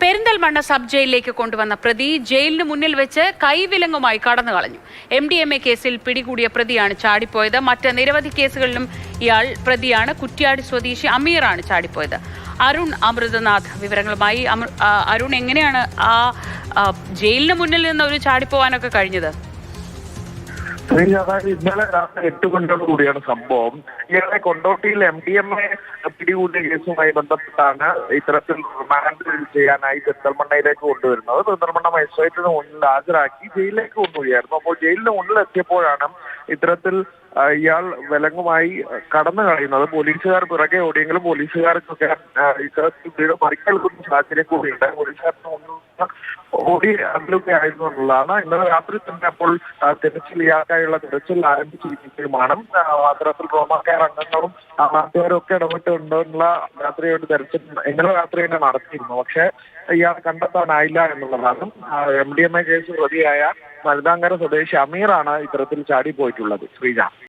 Perinthalmanna sub ജയിലിലേക്ക് കൊണ്ടുവന്ന പ്രതി ജയിലിന് മുന്നിൽ വെച്ച് കൈവിലങ്ങുമായി കടന്നു കളഞ്ഞു. MDMA കേസിൽ പിടികൂടിയ പ്രതിയാണ് ചാടിപ്പോയത്. മറ്റ് നിരവധി കേസുകളിലും ഇയാൾ പ്രതിയാണ്. കുറ്റ്യാടി സ്വദേശി അമീറാണ് ചാടിപ്പോയത്. അരുൺ അമൃതനാഥ് വിവരങ്ങളുമായി. അരുൺ, എങ്ങനെയാണ് ആ ജയിലിന് മുന്നിൽ നിന്ന് ഒരു ചാടിപ്പോവാനൊക്കെ കഴിഞ്ഞത്? അതായത് ഇന്നലെ രാത്രി 8 കൂടിയാണ് സംഭവം. ഇയാളെ കൊണ്ടോട്ടിയിൽ MDMA പിടികൂടിയ കേസുമായി ബന്ധപ്പെട്ടാണ് ഇത്തരത്തിൽ റിമാൻഡ് ചെയ്യാനായി പെരിന്തൽമണ്ണയിലേക്ക് കൊണ്ടുവരുന്നത്. പെരിന്തൽമണ്ണ മജിസ്ട്രേറ്റിന് മുന്നിൽ ഹാജരാക്കി ജയിലിലേക്ക് കൊണ്ടുപോയായിരുന്നു. അപ്പോൾ ജയിലിന് മുന്നിൽ എത്തിയപ്പോഴാണ് ഇത്തരത്തിൽ ഇയാൾ വിലങ്ങുമായി കടന്നു കളയുന്നത്. പോലീസുകാർ പിറകെ ഓടിയെങ്കിലും പോലീസുകാർക്കൊക്കെ ഇത്തരത്തിൽ മറിക്കേൽക്കുന്ന സാഹചര്യം കൂടിയുണ്ട്. പോലീസുകാർക്ക് മുന്നിൽ ഓടി അതിലൊക്കെ ആയിരുന്നു എന്നുള്ളതാണ്. ഇന്നലെ രാത്രി തന്നെ അപ്പോൾ തിരച്ചിൽ ഇയാൾക്കായുള്ള തിരച്ചിൽ ആരംഭിച്ചിരിക്കുകയുമാണ്. അത്തരത്തിൽ റോമാക്കാർ അംഗങ്ങളും നാട്ടുകാരും ഒക്കെ ഇടപെട്ടുണ്ടോ എന്നുള്ള രാത്രിയോട് തിരച്ചിൽ ഇന്നലെ രാത്രി തന്നെ നടത്തിയിരുന്നു. പക്ഷെ ഇയാൾ കണ്ടെത്താനായില്ല എന്നുള്ളതാണ്. MDMA കേസ് പ്രതിയായ മരുതാങ്കര സ്വദേശി അമീറാണ് ഇത്തരത്തിൽ ചാടിപ്പോയിട്ടുള്ളത്. ശ്രീജ.